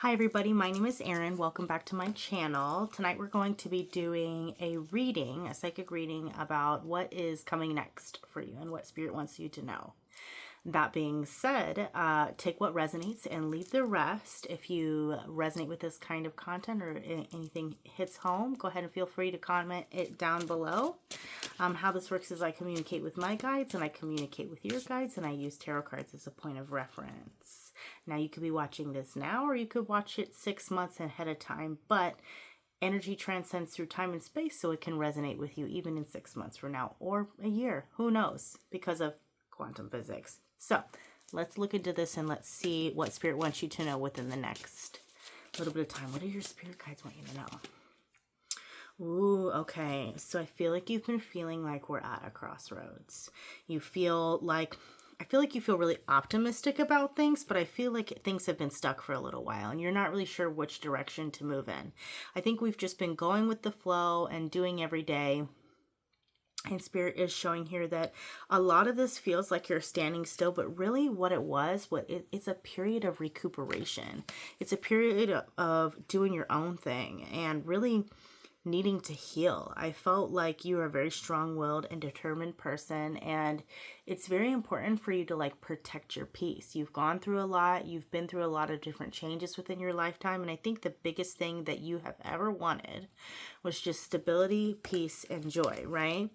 Hi everybody, my name is Erin. Welcome back to my channel. Tonight we're going to be doing a reading, a psychic reading about what is coming next for you and what Spirit wants you to know. That being said, take what resonates and leave the rest. If you resonate with this kind of content or anything hits home, go ahead and feel free to comment it down below. How this works is I communicate with my guides and I communicate with your guides, and I use tarot cards as a point of reference. Now you could be watching this now, or you could watch it 6 months ahead of time, but energy transcends through time and space, so it can resonate with you even in 6 months from now or a year. Who knows? Because of quantum physics. So let's look into this and let's see what Spirit wants you to know within the next little bit of time. What do your Spirit guides want you to know? Ooh, okay. So I feel like you've been feeling like we're at a crossroads. I feel like you feel really optimistic about things, but I feel like things have been stuck for a little while and you're not really sure which direction to move in. I think we've just been going with the flow and doing every day. And Spirit is showing here that a lot of this feels like you're standing still, but really what it was, it's a period of recuperation. It's a period of doing your own thing and really needing to heal. I felt like you are a very strong-willed and determined person, and it's very important for you to protect your peace. You've gone through a lot. You've been through a lot of different changes within your lifetime, and I think the biggest thing that you have ever wanted was just stability, peace, and joy, right?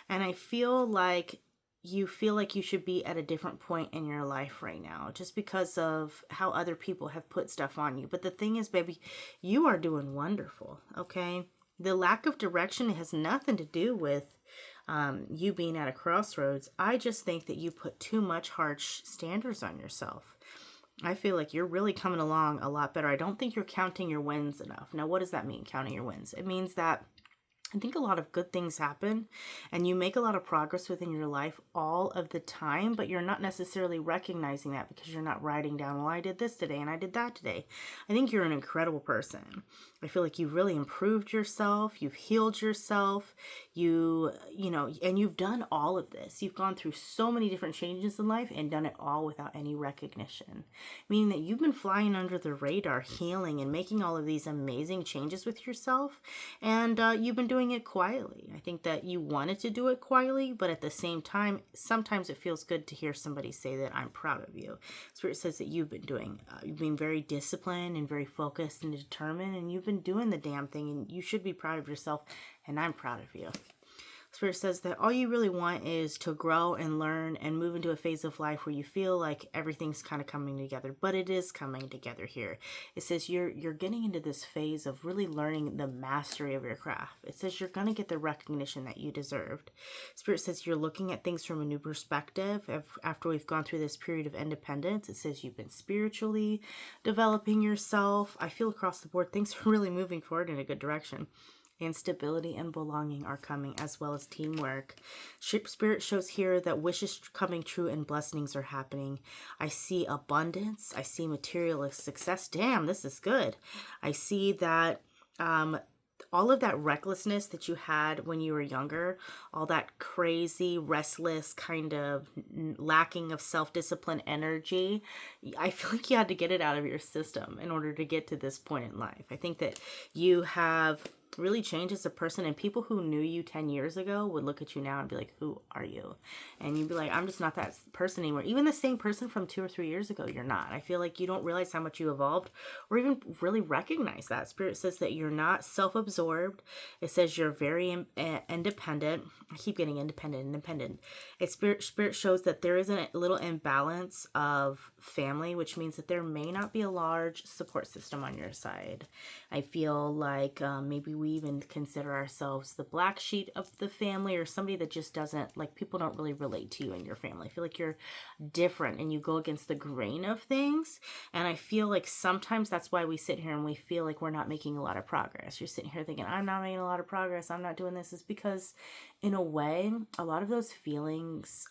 And I feel like you should be at a different point in your life right now just because of how other people have put stuff on you. But the thing is, baby, you are doing wonderful, okay? The lack of direction has nothing to do with you being at a crossroads. I just think that you put too much harsh standards on yourself. I feel like you're really coming along a lot better. I don't think you're counting your wins enough. Now, what does that mean, counting your wins? It means that I think a lot of good things happen and you make a lot of progress within your life all of the time, but you're not necessarily recognizing that because you're not writing down, well, I did this today and I did that today. I think you're an incredible person. I feel like you've really improved yourself. You've healed yourself. And you've done all of this. You've gone through so many different changes in life and done it all without any recognition, meaning that you've been flying under the radar, healing and making all of these amazing changes with yourself. And you've been doing it quietly. I think that you wanted to do it quietly, but at the same time, sometimes it feels good to hear somebody say that I'm proud of you. Spirit says that you've been very disciplined and very focused and determined, and you've been doing the damn thing, and you should be proud of yourself, and I'm proud of you. Spirit says that all you really want is to grow and learn and move into a phase of life where you feel like everything's kind of coming together, but it is coming together here. It says you're getting into this phase of really learning the mastery of your craft. It says you're going to get the recognition that you deserved. Spirit says you're looking at things from a new perspective. After we've gone through this period of independence, it says you've been spiritually developing yourself. I feel across the board things are really moving forward in a good direction. And stability and belonging are coming, as well as teamwork. Spirit shows here that wishes coming true and blessings are happening. I see abundance. I see material success. Damn, this is good. I see that all of that recklessness that you had when you were younger, all that crazy, restless, kind of lacking of self-discipline energy, I feel like you had to get it out of your system in order to get to this point in life. I think that you have really changed as a person, and people who knew you 10 years ago would look at you now and be like, who are you? And you'd be like, I'm just not that person anymore. Even the same person from 2 or 3 years ago, you're not. I feel like you don't realize how much you evolved or even really recognize that. Spirit says that you're not self-absorbed. It says you're very independent. I keep getting independent. Spirit shows that there is a little imbalance of family, which means that there may not be a large support system on your side. I feel like maybe we even consider ourselves the black sheep of the family, or somebody that just doesn't, people don't really relate to you and your family. I feel like you're different and you go against the grain of things. And I feel like sometimes that's why we sit here and we feel like we're not making a lot of progress. You're sitting here thinking, I'm not making a lot of progress, I'm not doing this. Is because in a way, a lot of those feelings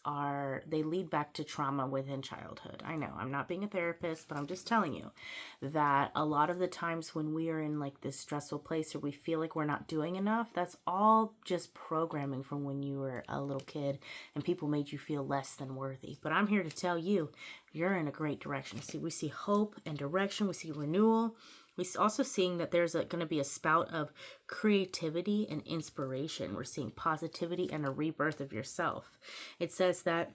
they lead back to trauma within childhood. I know I'm not being a therapist, but I'm just telling you that a lot of the times when we are in this stressful place, or we feel like we're not doing enough, that's all just programming from when you were a little kid and people made you feel less than worthy. But I'm here to tell you, you're in a great direction. See, we see hope and direction. We see renewal. We also seeing that there's going to be a spout of creativity and inspiration. We're seeing positivity and a rebirth of yourself. It says that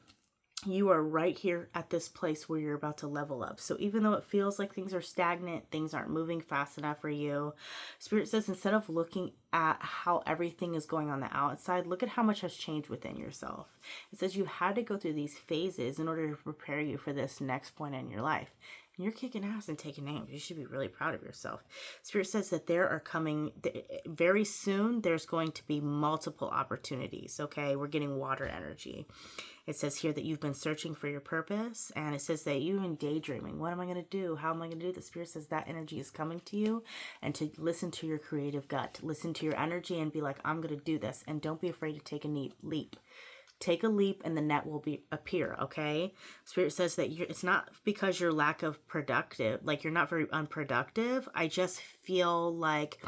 you are right here at this place where you're about to level up. So even though it feels like things are stagnant, things aren't moving fast enough for you, Spirit says instead of looking at how everything is going on the outside, look at how much has changed within yourself. It says you had to go through these phases in order to prepare you for this next point in your life. And you're kicking ass and taking names. You should be really proud of yourself. Spirit says that there are coming, very soon, there's going to be multiple opportunities, okay? We're getting water energy. It says here that you've been searching for your purpose, and it says that you've been daydreaming. What am I going to do? How am I going to do? The Spirit says that energy is coming to you, and to listen to your creative gut. Listen to your energy and be like, I'm going to do this, and don't be afraid to take a leap. Take a leap and the net will appear, okay? Spirit says that it's not because you're lack of productive, like you're not very unproductive. I just feel like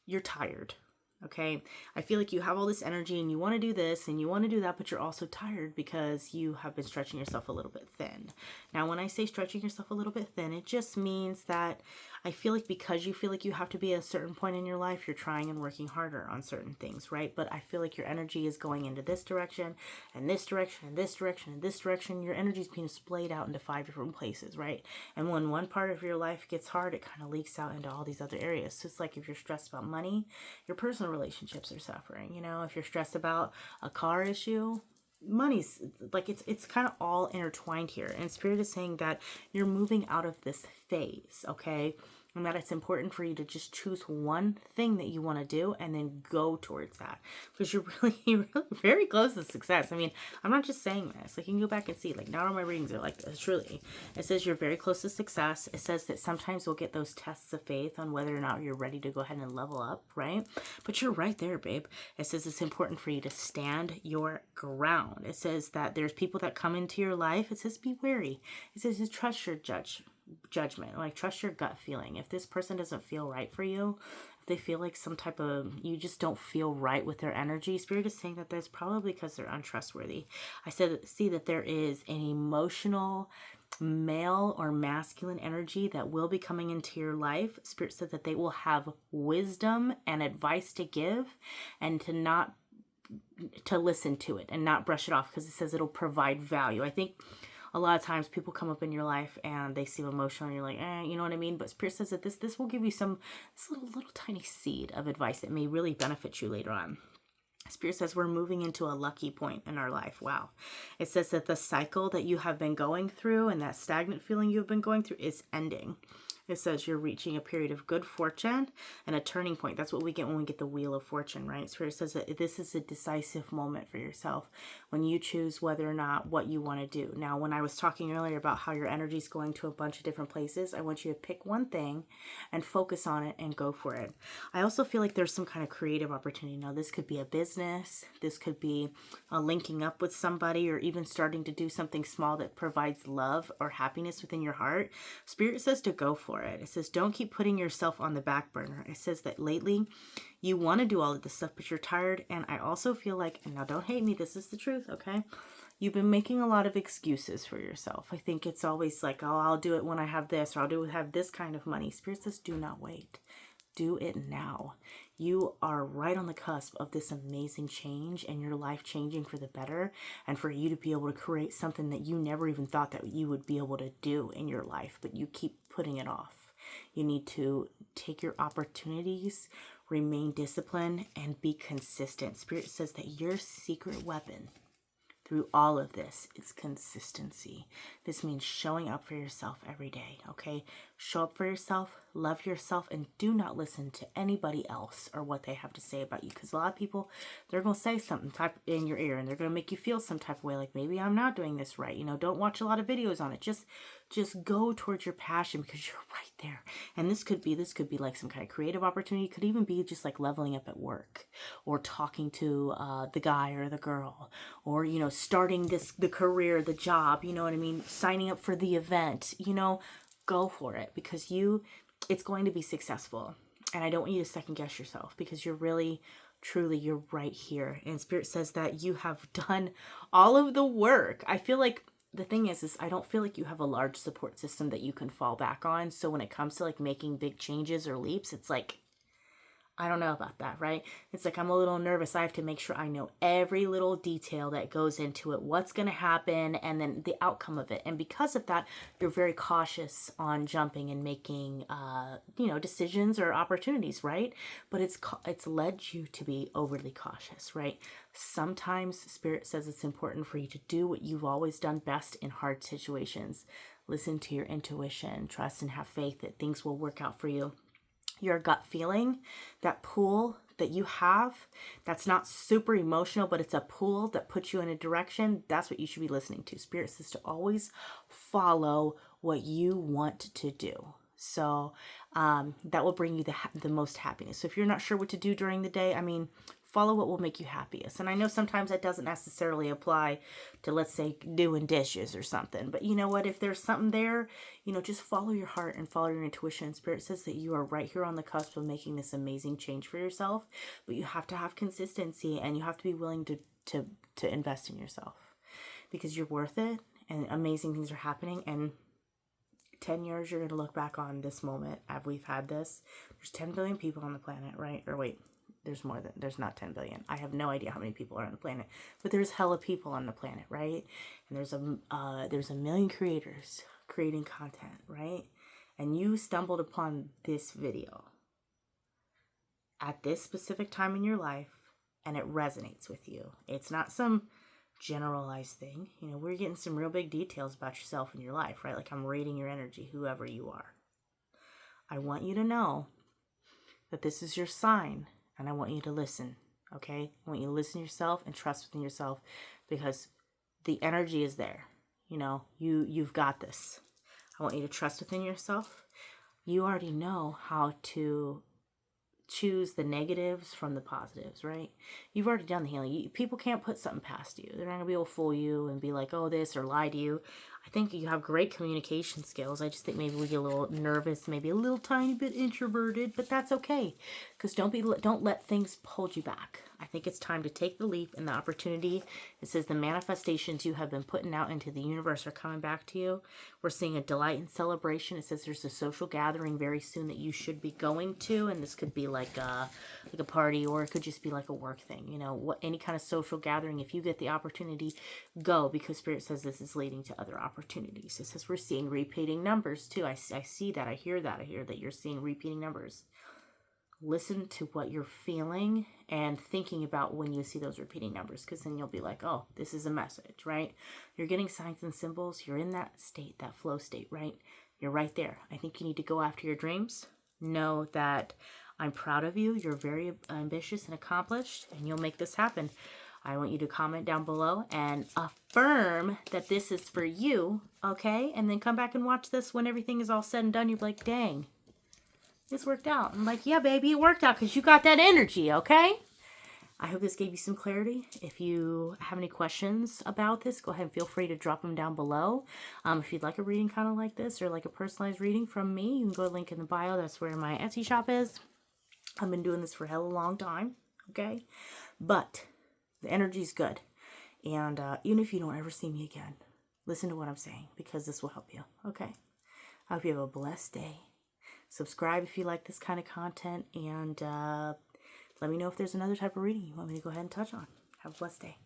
you're tired. Okay, I feel like you have all this energy and you want to do this and you want to do that, but you're also tired because you have been stretching yourself a little bit thin. Now, when I say stretching yourself a little bit thin, it just means that I feel like because you feel like you have to be at a certain point in your life, you're trying and working harder on certain things, right? But I feel like your energy is going into this direction and this direction and this direction and this direction. Your energy is being splayed out into 5 different places, right? And when one part of your life gets hard, it kind of leaks out into all these other areas. So it's like if you're stressed about money, your personal relationships are suffering. You know, if you're stressed about a car issue, money's like it's kind of all intertwined here. And Spirit is saying that you're moving out of this phase, okay? And that it's important for you to just choose one thing that you want to do and then go towards that, because you're really very close to success. I mean, I'm not just saying this. Like, you can go back and see, like, not all my readings are like this. Truly, it says you're very close to success. It says that sometimes we'll get those tests of faith on whether or not you're ready to go ahead and level up, right? But you're right there, babe. It says it's important for you to stand your ground. It says that there's people that come into your life. It says be wary. It says to trust your judgment, like trust your gut feeling. If this person doesn't feel right for you, if they feel like some type of, you just don't feel right with their energy, Spirit is saying that that's probably because they're untrustworthy. I see that there is an emotional male or masculine energy that will be coming into your life. Spirit said that they will have wisdom and advice to give, and to listen to it and not brush it off, because it says it'll provide value. I think a lot of times people come up in your life and they seem emotional and you're like, you know what I mean? But Spirit says that this will give you this little tiny seed of advice that may really benefit you later on. Spirit says we're moving into a lucky point in our life. Wow. It says that the cycle that you have been going through and that stagnant feeling you've been going through is ending. It says you're reaching a period of good fortune and a turning point. That's what we get when we get the Wheel of Fortune, right? Spirit says that this is a decisive moment for yourself when you choose whether or not what you want to do. Now, when I was talking earlier about how your energy is going to a bunch of different places, I want you to pick one thing and focus on it and go for it. I also feel like there's some kind of creative opportunity. Now, this could be a business. This could be linking up with somebody, or even starting to do something small that provides love or happiness within your heart. Spirit says to go for it. It says don't keep putting yourself on the back burner. It says that lately you want to do all of this stuff, but you're tired. And I also feel like, and now don't hate me, this is the truth, okay? You've been making a lot of excuses for yourself. I think it's always like, oh, I'll do it when I have this, or have this kind of money. Spirit says do not wait. Do it now. You are right on the cusp of this amazing change and your life changing for the better, and for you to be able to create something that you never even thought that you would be able to do in your life, but you keep putting it off. You need to take your opportunities, remain disciplined, and be consistent. Spirit says that your secret weapon through all of this is consistency. This means showing up for yourself every day, okay? Show up for yourself, love yourself, and do not listen to anybody else or what they have to say about you. Because a lot of people, they're going to say something type in your ear, and they're going to make you feel some type of way, like maybe I'm not doing this right. You know, don't watch a lot of videos on it. Just go towards your passion, because you're right there. And this could be like some kind of creative opportunity. It could even be just like leveling up at work, or talking to the guy or the girl, or, you know, starting the career, the job, you know what I mean? Signing up for the event, you know, go for it, because it's going to be successful. And I don't want you to second guess yourself, because you're really, truly, you're right here. And Spirit says that you have done all of the work. I feel like the thing is I don't feel like you have a large support system that you can fall back on. So when it comes to like making big changes or leaps, it's like, I don't know about that, right? It's like I'm a little nervous. I have to make sure I know every little detail that goes into it, what's going to happen, and then the outcome of it. And because of that, you're very cautious on jumping and making, decisions or opportunities, right? But it's led you to be overly cautious, right? Sometimes Spirit says it's important for you to do what you've always done best in hard situations. Listen to your intuition, trust and have faith that things will work out for you. Your gut feeling, that pull that you have, that's not super emotional, but it's a pull that puts you in a direction. That's what you should be listening to. Spirit says to always follow what you want to do. So that will bring you the most happiness. So if you're not sure what to do during the day, follow what will make you happiest. And I know sometimes that doesn't necessarily apply to, let's say, doing dishes or something. But you know what? If there's something there, just follow your heart and follow your intuition. Spirit says that you are right here on the cusp of making this amazing change for yourself. But you have to have consistency, and you have to be willing to invest in yourself, because you're worth it, and amazing things are happening. And 10 years, you're going to look back on this moment as we've had this. There's 10 billion people on the planet, right? Or wait. There's not 10 billion. I have no idea how many people are on the planet, but there's hella people on the planet, right? And there's a million creators creating content, right? And you stumbled upon this video at this specific time in your life, and it resonates with you. It's not some generalized thing. We're getting some real big details about yourself and your life, right? Like I'm reading your energy, whoever you are. I want you to know that this is your sign. And I want you to listen, okay? I want you to listen to yourself and trust within yourself, because the energy is there. You've got this. I want you to trust within yourself. You already know how to choose the negatives from the positives, right? You've already done the healing. People can't put something past you. They're not going to be able to fool you and be like, oh, this, or lie to you. I think you have great communication skills. I just think maybe we get a little nervous, maybe a little tiny bit introverted, but that's okay, because don't let things hold you back. I think it's time to take the leap and the opportunity. It says the manifestations you have been putting out into the universe are coming back to you. We're seeing a delight and celebration. It says there's a social gathering very soon that you should be going to, and this could be like a party, or it could just be like a work thing. Any kind of social gathering. If you get the opportunity, go, because Spirit says this is leading to other opportunities. It says we're seeing repeating numbers too. I see that. I hear that. I hear that you're seeing repeating numbers. Listen to what you're feeling and thinking about when you see those repeating numbers, because then you'll be like, oh, this is a message, right? You're getting signs and symbols. You're in that state, that flow state, right? You're right there. I think you need to go after your dreams. Know that I'm proud of you. You're very ambitious and accomplished, and you'll make this happen. I want you to comment down below and affirm that this is for you, okay? And then come back and watch this when everything is all said and done. You're like, dang, this worked out. I'm like, yeah, baby, it worked out because you got that energy, okay? I hope this gave you some clarity. If you have any questions about this, go ahead and feel free to drop them down below. If you'd like a reading kind of like this, or like a personalized reading from me, you can go to the link in the bio. That's where my Etsy shop is. I've been doing this for a hell of a long time, okay? But the energy's good. And even if you don't ever see me again, listen to what I'm saying, because this will help you, okay? I hope you have a blessed day. Subscribe if you like this kind of content, and let me know if there's another type of reading you want me to go ahead and touch on. Have a blessed day.